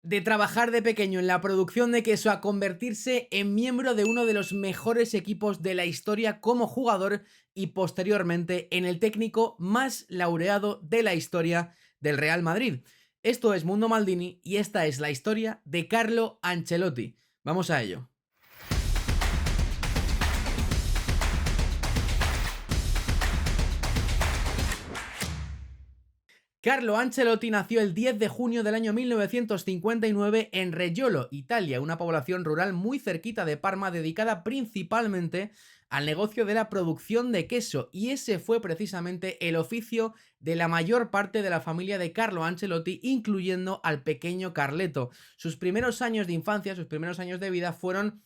De trabajar de pequeño en la producción de queso a convertirse en miembro de uno de los mejores equipos de la historia como jugador y posteriormente en el técnico más laureado de la historia del Real Madrid. Esto es Mundo Maldini y esta es la historia de Carlo Ancelotti. Vamos a ello. Carlo Ancelotti nació el 10 de junio del año 1959 en Reggiolo, Italia, una población rural muy cerquita de Parma dedicada principalmente al negocio de la producción de queso, y ese fue precisamente el oficio de la mayor parte de la familia de Carlo Ancelotti, incluyendo al pequeño Carleto. Sus primeros años de infancia, sus primeros años de vida fueron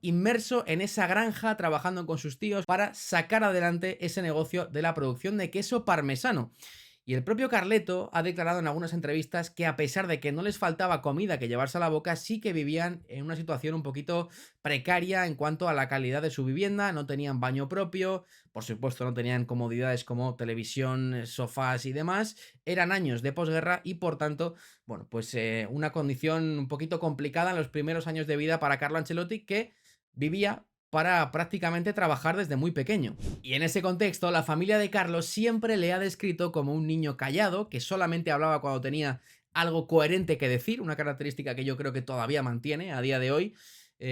inmerso en esa granja trabajando con sus tíos para sacar adelante ese negocio de la producción de queso parmesano. Y el propio Carleto ha declarado en algunas entrevistas que a pesar de que no les faltaba comida que llevarse a la boca, sí que vivían en una situación un poquito precaria en cuanto a la calidad de su vivienda, no tenían baño propio, por supuesto no tenían comodidades como televisión, sofás y demás, eran años de posguerra y por tanto, una condición un poquito complicada en los primeros años de vida para Carlo Ancelotti, que vivía para prácticamente trabajar desde muy pequeño. Y en ese contexto, la familia de Carlos siempre le ha descrito como un niño callado, que solamente hablaba cuando tenía algo coherente que decir, una característica que yo creo que todavía mantiene a día de hoy.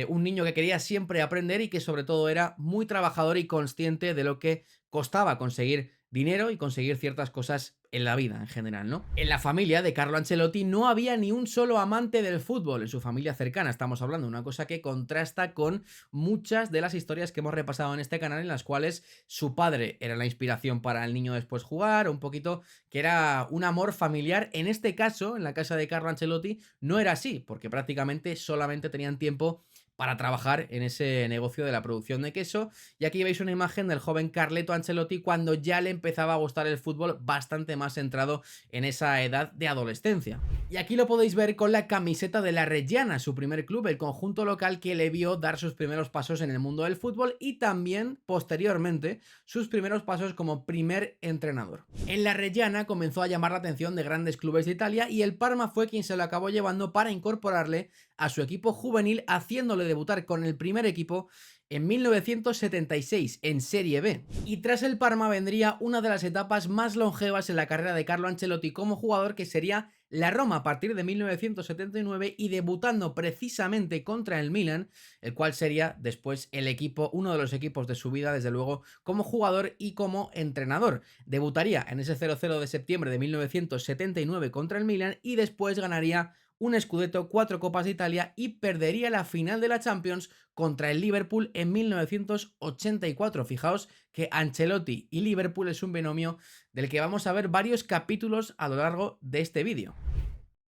Un niño que quería siempre aprender y que sobre todo era muy trabajador y consciente de lo que costaba conseguir dinero y conseguir ciertas cosas en la vida en general, ¿no? En la familia de Carlo Ancelotti no había ni un solo amante del fútbol, en su familia cercana estamos hablando, una cosa que contrasta con muchas de las historias que hemos repasado en este canal, en las cuales su padre era la inspiración para el niño después jugar, un poquito que era un amor familiar. En este caso, en la casa de Carlo Ancelotti, no era así, porque prácticamente solamente tenían tiempo para trabajar en ese negocio de la producción de queso. Y aquí veis una imagen del joven Carleto Ancelotti cuando ya le empezaba a gustar el fútbol, bastante más centrado en esa edad de adolescencia. Y aquí lo podéis ver con la camiseta de la Reggiana, su primer club, el conjunto local que le vio dar sus primeros pasos en el mundo del fútbol y también, posteriormente, sus primeros pasos como primer entrenador. En la Reggiana comenzó a llamar la atención de grandes clubes de Italia y el Parma fue quien se lo acabó llevando para incorporarle a su equipo juvenil, haciéndole debutar con el primer equipo en 1976 en Serie B. Y tras el Parma vendría una de las etapas más longevas en la carrera de Carlo Ancelotti como jugador, que sería la Roma a partir de 1979 y debutando precisamente contra el Milan, el cual sería después el equipo, uno de los equipos de su vida, desde luego, como jugador y como entrenador. Debutaría en ese 0-0 de septiembre de 1979 contra el Milan y después ganaría un Scudetto, 4 Copas de Italia y perdería la final de la Champions contra el Liverpool en 1984. Fijaos que Ancelotti y Liverpool es un binomio del que vamos a ver varios capítulos a lo largo de este vídeo.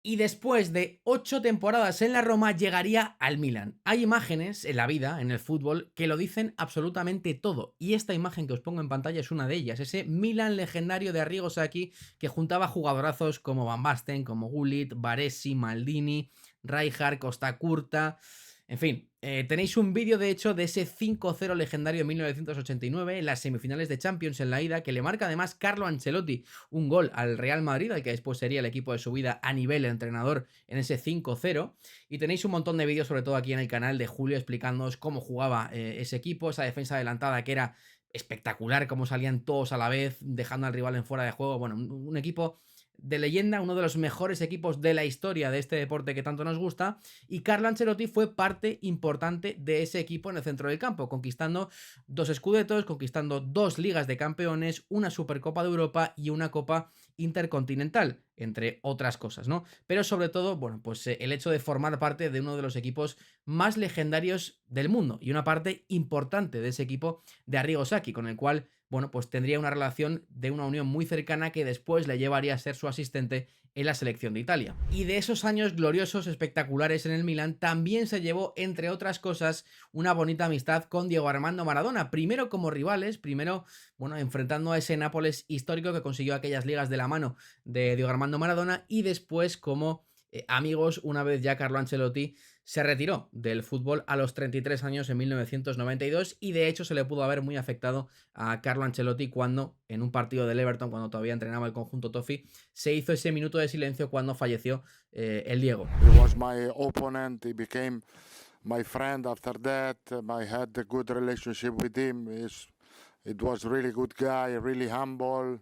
Y después de 8 temporadas en la Roma llegaría al Milan. Hay imágenes en la vida, en el fútbol, que lo dicen absolutamente todo. Y esta imagen que os pongo en pantalla es una de ellas. Ese Milan legendario de Arrigo Sacchi que juntaba jugadorazos como Van Basten, como Gullit, Baresi, Maldini, Rijkaard, Costa Curta. En fin, tenéis un vídeo de hecho de ese 5-0 legendario en 1989 en las semifinales de Champions en la ida, que le marca además Carlo Ancelotti un gol al Real Madrid, al que después sería el equipo de su vida a nivel entrenador en ese 5-0. Y tenéis un montón de vídeos, sobre todo aquí en el canal de Julio, explicándoos cómo jugaba ese equipo, esa defensa adelantada que era espectacular, cómo salían todos a la vez, dejando al rival en fuera de juego. Bueno, un equipo de leyenda, uno de los mejores equipos de la historia de este deporte que tanto nos gusta, y Carlo Ancelotti fue parte importante de ese equipo en el centro del campo, conquistando 2 Scudettos, conquistando 2 Ligas de Campeones, una Supercopa de Europa y una Copa Intercontinental, entre otras cosas, ¿no? Pero sobre todo, el hecho de formar parte de uno de los equipos más legendarios del mundo y una parte importante de ese equipo de Arrigo Sacchi, con el cual tendría una relación de una unión muy cercana que después le llevaría a ser su asistente en la selección de Italia. Y de esos años gloriosos, espectaculares en el Milan, también se llevó, entre otras cosas, una bonita amistad con Diego Armando Maradona, primero como rivales, enfrentando a ese Nápoles histórico que consiguió aquellas ligas de la mano de Diego Armando Maradona, y después como amigos una vez ya Carlo Ancelotti se retiró del fútbol a los 33 años en 1992 y de hecho se le pudo haber muy afectado a Carlo Ancelotti cuando en un partido del Everton, cuando todavía entrenaba el conjunto Toffee, se hizo ese minuto de silencio cuando falleció el Diego. He was my opponent, he became my friend after that. I had a good relationship with him. It was really good guy, really humble.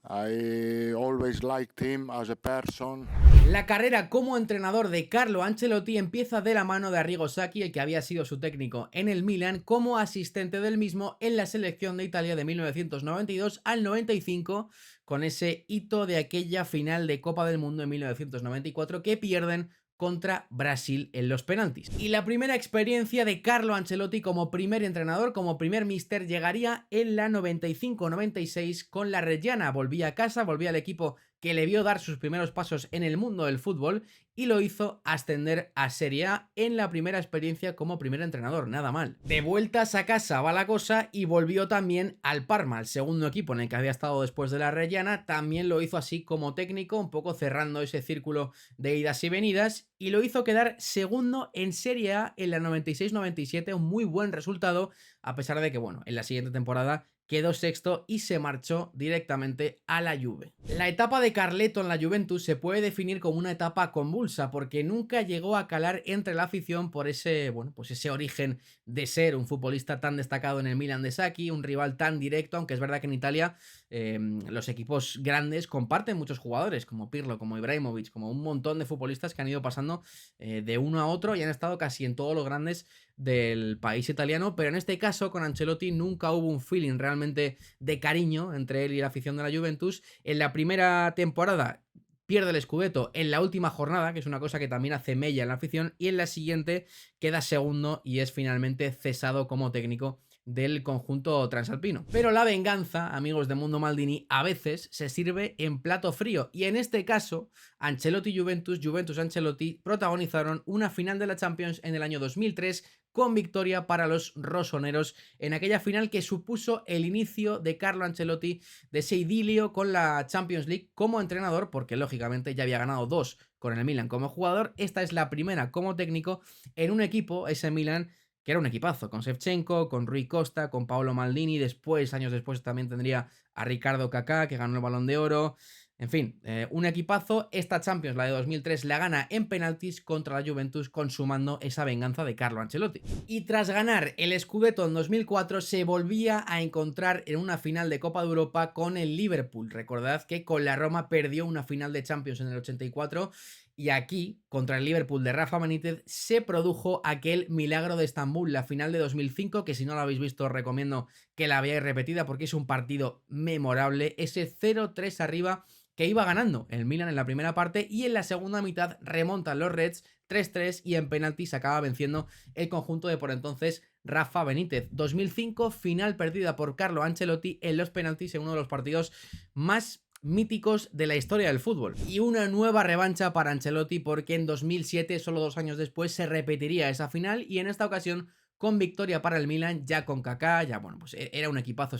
I always liked him as a person. La carrera como entrenador de Carlo Ancelotti empieza de la mano de Arrigo Sacchi, el que había sido su técnico en el Milan, como asistente del mismo en la selección de Italia de 1992 al 95, con ese hito de aquella final de Copa del Mundo en 1994 que pierden contra Brasil en los penaltis. Y la primera experiencia de Carlo Ancelotti como primer entrenador, como primer míster, llegaría en la 95-96 con la Reggiana. Volvía a casa, volvía al equipo que le vio dar sus primeros pasos en el mundo del fútbol y lo hizo ascender a Serie A en la primera experiencia como primer entrenador, nada mal. De vueltas a casa va la cosa y volvió también al Parma, el segundo equipo en el que había estado después de la Reggiana, también lo hizo así como técnico, un poco cerrando ese círculo de idas y venidas, y lo hizo quedar segundo en Serie A en la 96-97, un muy buen resultado, a pesar de que, bueno, en la siguiente temporada quedó sexto y se marchó directamente a la Juve. La etapa de Carleto en la Juventus se puede definir como una etapa convulsa porque nunca llegó a calar entre la afición por ese, bueno, pues ese origen de ser un futbolista tan destacado en el Milan de Sacchi, un rival tan directo, aunque es verdad que en Italia los equipos grandes comparten muchos jugadores, como Pirlo, como Ibrahimovic, como un montón de futbolistas que han ido pasando de uno a otro y han estado casi en todos los grandes del país italiano, pero en este caso con Ancelotti nunca hubo un feeling realmente de cariño entre él y la afición de la Juventus. En la primera temporada pierde el Scudetto en la última jornada, que es una cosa que también hace mella en la afición, y en la siguiente queda segundo y es finalmente cesado como técnico del conjunto transalpino. Pero la venganza, amigos de Mundo Maldini, a veces se sirve en plato frío y en este caso Ancelotti-Juventus, Juventus-Ancelotti protagonizaron una final de la Champions en el año 2003 con victoria para los rosoneros en aquella final que supuso el inicio de Carlo Ancelotti, de ese idilio con la Champions League como entrenador, porque lógicamente ya había ganado 2 con el Milan como jugador. Esta es la primera como técnico en un equipo, ese Milan, que era un equipazo, con Shevchenko, con Rui Costa, con Paolo Maldini, después, años después, también tendría a Ricardo Kaká, que ganó el Balón de Oro. En fin, un equipazo. Esta Champions, la de 2003, la gana en penaltis contra la Juventus, consumando esa venganza de Carlo Ancelotti. Y tras ganar el Scudetto en 2004, se volvía a encontrar en una final de Copa de Europa con el Liverpool. Recordad que con la Roma perdió una final de Champions en el 84 y aquí, contra el Liverpool de Rafa Benítez, se produjo aquel milagro de Estambul, la final de 2005, que si no la habéis visto os recomiendo que la veáis repetida porque es un partido memorable, ese 0-3 arriba que iba ganando el Milan en la primera parte y en la segunda mitad remontan los Reds 3-3 y en penaltis acaba venciendo el conjunto de por entonces Rafa Benítez. 2005, final perdida por Carlo Ancelotti en los penaltis en uno de los partidos más míticos de la historia del fútbol. Y una nueva revancha para Ancelotti porque en 2007, solo 2 años después, se repetiría esa final y en esta ocasión con victoria para el Milan, ya con Kaká, ya bueno, pues era un equipazo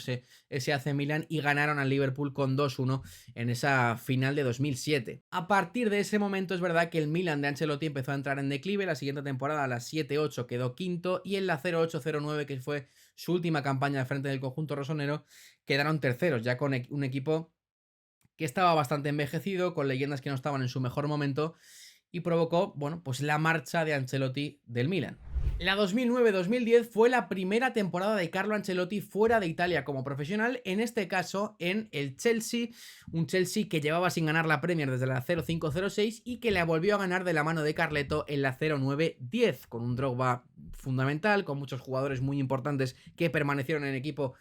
ese AC Milan y ganaron al Liverpool con 2-1 en esa final de 2007. A partir de ese momento es verdad que el Milan de Ancelotti empezó a entrar en declive, la siguiente temporada, la 7-8, quedó quinto y en la 0-8-0-9, que fue su última campaña al frente del conjunto rosonero, quedaron terceros, ya con un equipo que estaba bastante envejecido, con leyendas que no estaban en su mejor momento y provocó, bueno, pues la marcha de Ancelotti del Milan. La 2009-2010 fue la primera temporada de Carlo Ancelotti fuera de Italia como profesional, en este caso en el Chelsea, un Chelsea que llevaba sin ganar la Premier desde la 05-06 y que la volvió a ganar de la mano de Carleto en la 09-10, con un Drogba fundamental, con muchos jugadores muy importantes que permanecieron en el equipo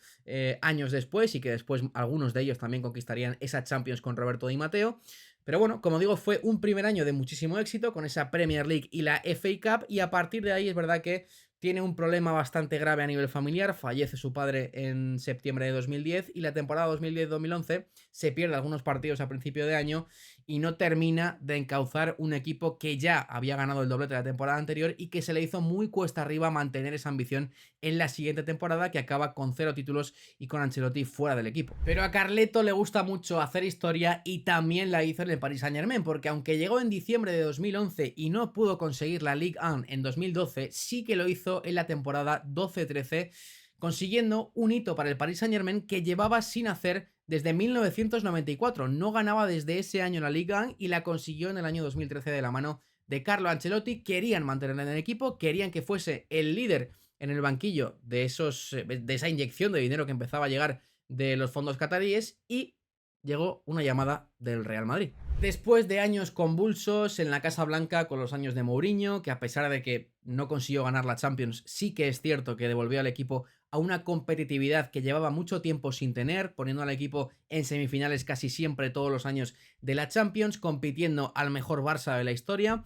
años después y que después algunos de ellos también conquistarían esa Champions con Roberto Di Matteo. Pero bueno, como digo, fue un primer año de muchísimo éxito con esa Premier League y la FA Cup y a partir de ahí es verdad que Tiene un problema bastante grave a nivel familiar, fallece su padre en septiembre de 2010 y la temporada 2010-2011 se pierde algunos partidos a principio de año y no termina de encauzar un equipo que ya había ganado el doblete de la temporada anterior y que se le hizo muy cuesta arriba mantener esa ambición en la siguiente temporada, que acaba con 0 títulos y con Ancelotti fuera del equipo. Pero a Carleto le gusta mucho hacer historia y también la hizo en el Paris Saint-Germain, porque aunque llegó en diciembre de 2011 y no pudo conseguir la Ligue 1 en 2012, sí que lo hizo en la temporada 12-13, consiguiendo un hito para el Paris Saint-Germain que llevaba sin hacer desde 1994. No ganaba desde ese año la Ligue 1 y la consiguió en el año 2013 de la mano de Carlo Ancelotti. Querían mantenerla en el equipo, querían que fuese el líder en el banquillo de esa inyección de dinero que empezaba a llegar de los fondos cataríes, y llegó una llamada del Real Madrid. Después de años convulsos en la Casa Blanca con los años de Mourinho, que a pesar de que no consiguió ganar la Champions, sí que es cierto que devolvió al equipo a una competitividad que llevaba mucho tiempo sin tener, poniendo al equipo en semifinales casi siempre todos los años de la Champions, compitiendo al mejor Barça de la historia,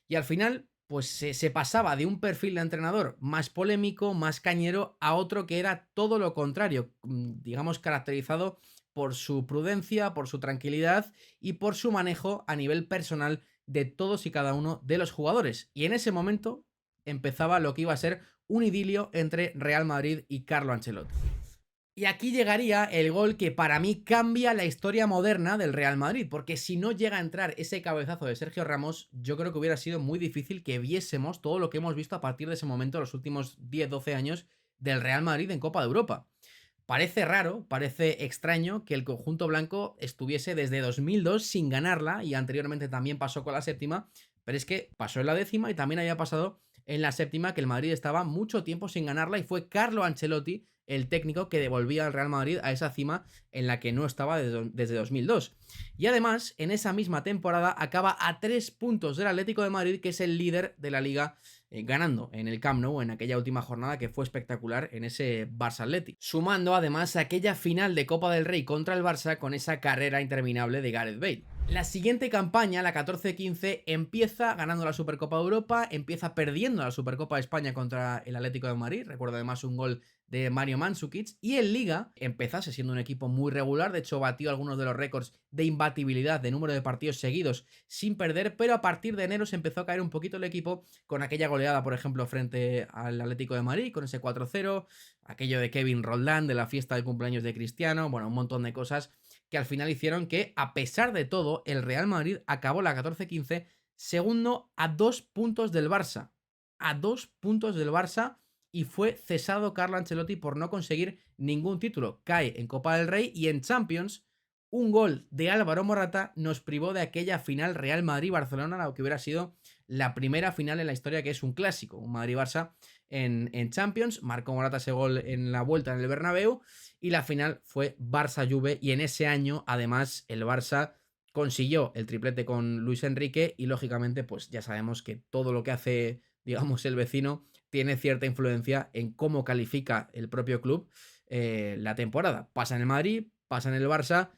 y al final pues se pasaba de un perfil de entrenador más polémico, más cañero, a otro que era todo lo contrario, digamos caracterizado por su prudencia, por su tranquilidad y por su manejo a nivel personal de todos y cada uno de los jugadores. Y en ese momento empezaba lo que iba a ser un idilio entre Real Madrid y Carlo Ancelotti. Y aquí llegaría el gol que para mí cambia la historia moderna del Real Madrid, porque si no llega a entrar ese cabezazo de Sergio Ramos, yo creo que hubiera sido muy difícil que viésemos todo lo que hemos visto a partir de ese momento, los últimos 10-12 años del Real Madrid en Copa de Europa. Parece raro, parece extraño que el conjunto blanco estuviese desde 2002 sin ganarla, y anteriormente también pasó con la séptima, pero es que pasó en la décima y también había pasado en la séptima, que el Madrid estaba mucho tiempo sin ganarla, y fue Carlo Ancelotti el técnico que devolvía al Real Madrid a esa cima en la que no estaba desde 2002. Y además, en esa misma temporada acaba a 3 puntos del Atlético de Madrid, que es el líder de la liga, ganando en el Camp Nou en aquella última jornada que fue espectacular en ese Barça Atleti. Sumando además aquella final de Copa del Rey contra el Barça con esa carrera interminable de Gareth Bale. La siguiente campaña, la 14-15, empieza ganando la Supercopa de Europa, empieza perdiendo la Supercopa de España contra el Atlético de Madrid, recuerdo además un gol de Mario Mandzukic, y en Liga empezase siendo un equipo muy regular, de hecho batió algunos de los récords de imbatibilidad de número de partidos seguidos sin perder, pero a partir de enero se empezó a caer un poquito el equipo con aquella goleada, por ejemplo, frente al Atlético de Madrid, con ese 4-0, aquello de Kevin Roldán, de la fiesta de cumpleaños de Cristiano, bueno, un montón de cosas que al final hicieron que, a pesar de todo, el Real Madrid acabó la 14-15 segundo a 2 puntos del Barça. A 2 puntos del Barça, y fue cesado Carlo Ancelotti por no conseguir ningún título. Cae en Copa del Rey, y en Champions un gol de Álvaro Morata nos privó de aquella final Real Madrid-Barcelona, la que hubiera sido la primera final en la historia, que es un clásico, un Madrid-Barça en Champions. Marcó Morata ese gol en la vuelta en el Bernabéu, y la final fue Barça-Juve, y en ese año además el Barça consiguió el triplete con Luis Enrique, y lógicamente pues ya sabemos que todo lo que hace, digamos, el vecino tiene cierta influencia en cómo califica el propio club la temporada. Pasa en el Madrid, pasa en el Barça,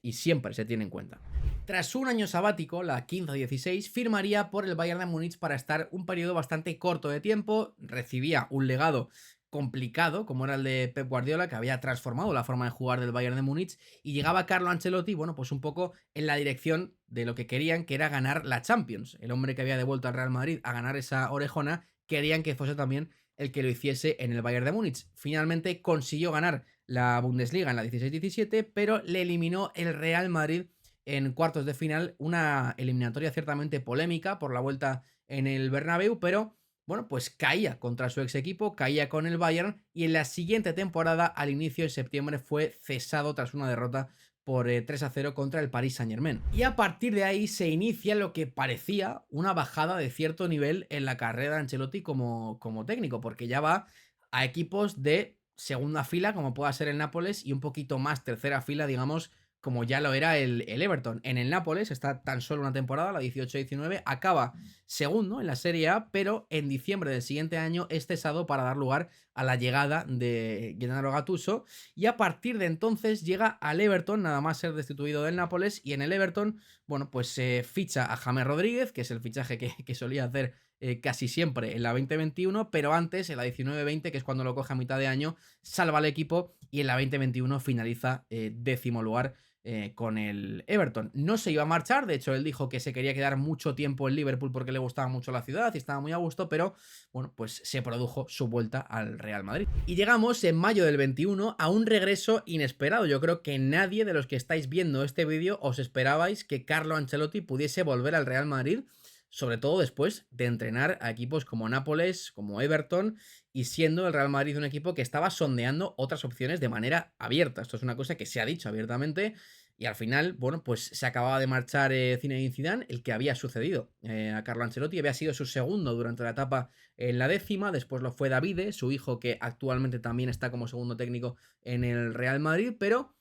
y siempre se tiene en cuenta. Tras un año sabático, la 15-16, firmaría por el Bayern de Múnich para estar un periodo bastante corto de tiempo. Recibía un legado complicado, como era el de Pep Guardiola, que había transformado la forma de jugar del Bayern de Múnich, y llegaba Carlo Ancelotti, bueno, pues un poco en la dirección de lo que querían, que era ganar la Champions. El hombre que había devuelto al Real Madrid a ganar esa orejona, querían que fuese también el que lo hiciese en el Bayern de Múnich. Finalmente consiguió ganar la Bundesliga en la 16-17, pero le eliminó el Real Madrid en cuartos de final, una eliminatoria ciertamente polémica por la vuelta en el Bernabéu, pero bueno, pues caía contra su ex equipo, caía con el Bayern, y en la siguiente temporada, al inicio de septiembre, fue cesado tras una derrota por 3-0 contra el Paris Saint-Germain. Y a partir de ahí se inicia lo que parecía una bajada de cierto nivel en la carrera de Ancelotti como técnico, porque ya va a equipos de segunda fila, como pueda ser el Nápoles, y un poquito más tercera fila, digamos, como ya lo era el Everton. En el Nápoles está tan solo una temporada, la 18-19, acaba segundo en la Serie A, pero en diciembre del siguiente año es cesado para dar lugar a la llegada de Gennaro Gattuso y a partir de entonces llega al Everton, nada más ser destituido del Nápoles, y en el Everton, bueno, pues se ficha a James Rodríguez, que es el fichaje que solía hacer casi siempre en la 2021, pero antes, en la 19-20, que es cuando lo coge a mitad de año, salva al equipo y en la 2021 finaliza décimo lugar con el Everton. No se iba a marchar, de hecho él dijo que se quería quedar mucho tiempo en Liverpool porque le gustaba mucho la ciudad y estaba muy a gusto, pero bueno, pues se produjo su vuelta al Real Madrid. Y llegamos en mayo del 21 a un regreso inesperado. Yo creo que nadie de los que estáis viendo este vídeo os esperabais que Carlo Ancelotti pudiese volver al Real Madrid, sobre todo después de entrenar a equipos como Nápoles, como Everton, y siendo el Real Madrid un equipo que estaba sondeando otras opciones de manera abierta. Esto es una cosa que se ha dicho abiertamente y al final, bueno, pues se acababa de marchar Zinedine Zidane, el que había sucedido a Carlo Ancelotti, había sido su segundo durante la etapa en la 10ª, después lo fue Davide, su hijo, que actualmente también está como segundo técnico en el Real Madrid, pero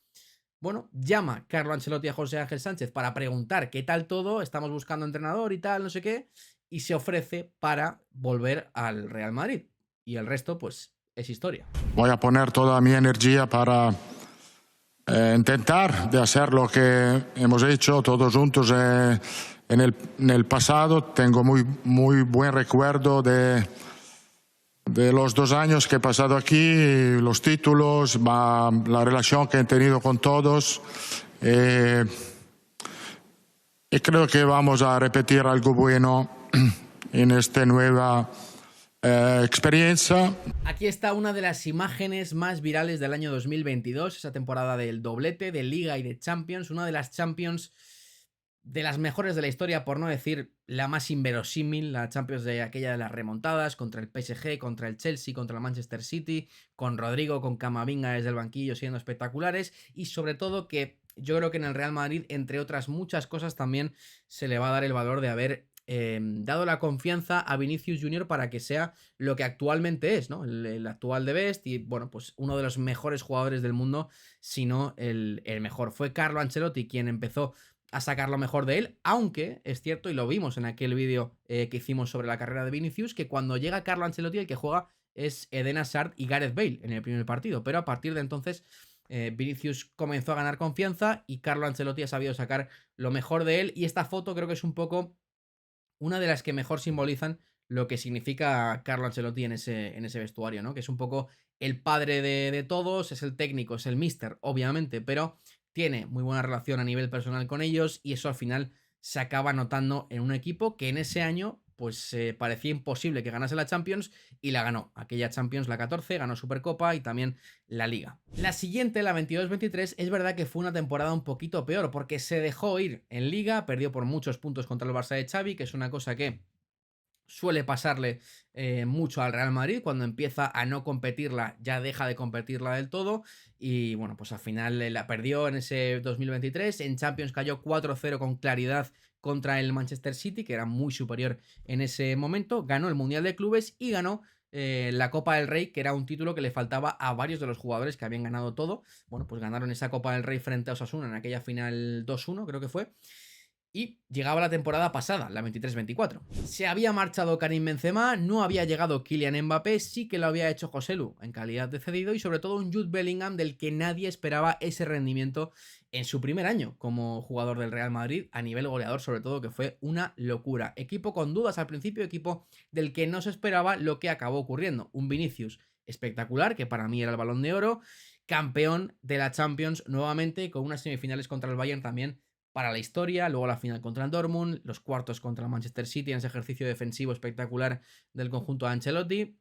bueno, llama Carlo Ancelotti a José Ángel Sánchez para preguntar qué tal todo, estamos buscando entrenador y tal, no sé qué, y se ofrece para volver al Real Madrid. Y el resto, pues, es historia. Voy a poner toda mi energía para intentar de hacer lo que hemos hecho todos juntos en el pasado. Tengo muy buen recuerdo de los 2 años que he pasado aquí, los títulos, la relación que he tenido con todos. Y creo que vamos a repetir algo bueno en esta nueva experiencia. Aquí está una de las imágenes más virales del año 2022, esa temporada del doblete de Liga y de Champions, una de las Champions de las mejores de la historia, por no decir la más inverosímil, la Champions de aquella de las remontadas, contra el PSG, contra el Chelsea, contra el Manchester City, con Rodrigo, con Camavinga desde el banquillo siendo espectaculares, y sobre todo que yo creo que en el Real Madrid, entre otras muchas cosas, también se le va a dar el valor de haber dado la confianza a Vinicius Junior para que sea lo que actualmente es, ¿no? El actual de Best y, bueno, pues uno de los mejores jugadores del mundo, si no el mejor. Fue Carlo Ancelotti quien empezó a sacar lo mejor de él, aunque es cierto, y lo vimos en aquel vídeo que hicimos sobre la carrera de Vinicius, que cuando llega Carlo Ancelotti el que juega es Eden Hazard y Gareth Bale en el primer partido, pero a partir de entonces Vinicius comenzó a ganar confianza y Carlo Ancelotti ha sabido sacar lo mejor de él, y esta foto creo que es un poco una de las que mejor simbolizan lo que significa Carlo Ancelotti en ese vestuario, ¿no? Que es un poco el padre de todos, es el técnico, es el míster, obviamente, pero tiene muy buena relación a nivel personal con ellos y eso al final se acaba notando en un equipo que en ese año pues parecía imposible que ganase la Champions y la ganó. Aquella Champions, la 14, ganó Supercopa y también la Liga. La siguiente, la 22-23, es verdad que fue una temporada un poquito peor porque se dejó ir en Liga, perdió por muchos puntos contra el Barça de Xavi, que es una cosa que suele pasarle mucho al Real Madrid. Cuando empieza a no competirla, ya deja de competirla del todo. Y bueno, pues al final la perdió en ese 2023. En Champions cayó 4-0 con claridad contra el Manchester City, que era muy superior en ese momento. Ganó el Mundial de Clubes y ganó la Copa del Rey, que era un título que le faltaba a varios de los jugadores que habían ganado todo. Bueno, pues ganaron esa Copa del Rey frente a Osasuna en aquella final 2-1, creo que fue. Y llegaba la temporada pasada, la 23-24. Se había marchado Karim Benzema, no había llegado Kylian Mbappé, sí que lo había hecho Joselu en calidad de cedido y sobre todo un Jude Bellingham del que nadie esperaba ese rendimiento en su primer año como jugador del Real Madrid, a nivel goleador sobre todo, que fue una locura. Equipo con dudas al principio, equipo del que no se esperaba lo que acabó ocurriendo. Un Vinicius espectacular, que para mí era el Balón de Oro, campeón de la Champions nuevamente, con unas semifinales contra el Bayern también para la historia, luego la final contra el Dortmund, los cuartos contra el Manchester City en ese ejercicio defensivo espectacular del conjunto de Ancelotti.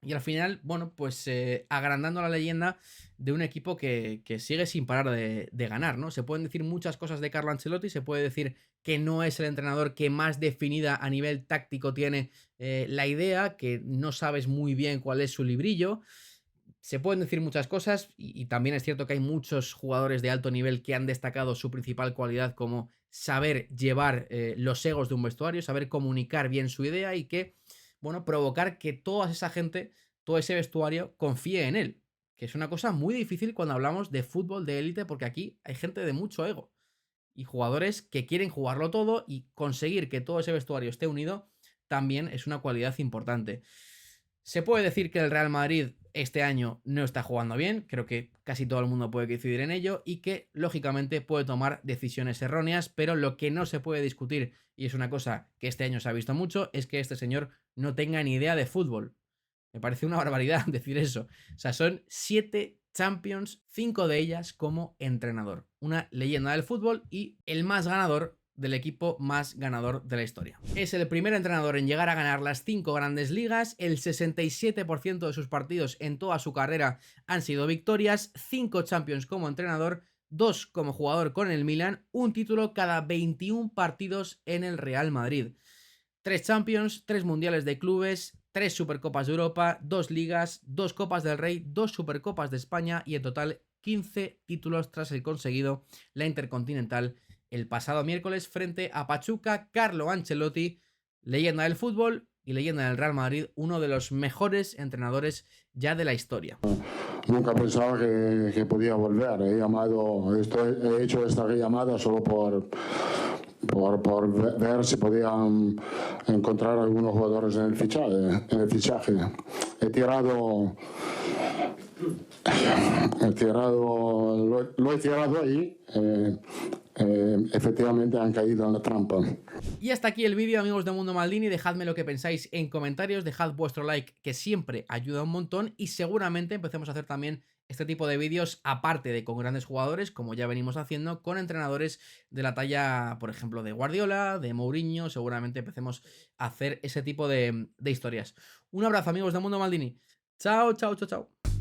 Y al final, bueno, pues agrandando la leyenda de un equipo que sigue sin parar de ganar, ¿no? Se pueden decir muchas cosas de Carlo Ancelotti, se puede decir que no es el entrenador que más definida a nivel táctico tiene la idea, que no sabes muy bien cuál es su librillo. Se pueden decir muchas cosas y también es cierto que hay muchos jugadores de alto nivel que han destacado su principal cualidad como saber llevar los egos de un vestuario, saber comunicar bien su idea y que, bueno, provocar que toda esa gente, todo ese vestuario confíe en él, que es una cosa muy difícil cuando hablamos de fútbol de élite porque aquí hay gente de mucho ego y jugadores que quieren jugarlo todo, y conseguir que todo ese vestuario esté unido también es una cualidad importante. Se puede decir que el Real Madrid este año no está jugando bien, creo que casi todo el mundo puede coincidir en ello, y que lógicamente puede tomar decisiones erróneas, pero lo que no se puede discutir, y es una cosa que este año se ha visto mucho, es que este señor no tenga ni idea de fútbol. Me parece una barbaridad decir eso. O sea, son 7 Champions, 5 de ellas como entrenador. Una leyenda del fútbol y el más ganador del equipo más ganador de la historia. Es el primer entrenador en llegar a ganar las 5 grandes ligas, el 67% de sus partidos en toda su carrera han sido victorias, 5 Champions como entrenador, 2 como jugador con el Milan, un título cada 21 partidos en el Real Madrid. 3 Champions, 3 Mundiales de Clubes, 3 Supercopas de Europa, 2 Ligas, 2 Copas del Rey, 2 Supercopas de España y en total 15 títulos tras el conseguido la Intercontinental el pasado miércoles frente a Pachuca. Carlo Ancelotti, leyenda del fútbol y leyenda del Real Madrid, uno de los mejores entrenadores ya de la historia. Nunca pensaba que podía volver. He hecho esta llamada solo por ver si podían encontrar algunos jugadores en el fichaje. Lo he tirado ahí. Efectivamente han caído en la trampa. Y hasta aquí el vídeo, amigos de Mundo Maldini. Dejadme lo que pensáis en comentarios, dejad vuestro like, que siempre ayuda un montón, y seguramente empecemos a hacer también este tipo de vídeos, aparte de con grandes jugadores, como ya venimos haciendo, con entrenadores de la talla, por ejemplo, de Guardiola, de Mourinho. Seguramente empecemos a hacer ese tipo de historias. Un abrazo, amigos de Mundo Maldini. Chao, chao, chao, chao.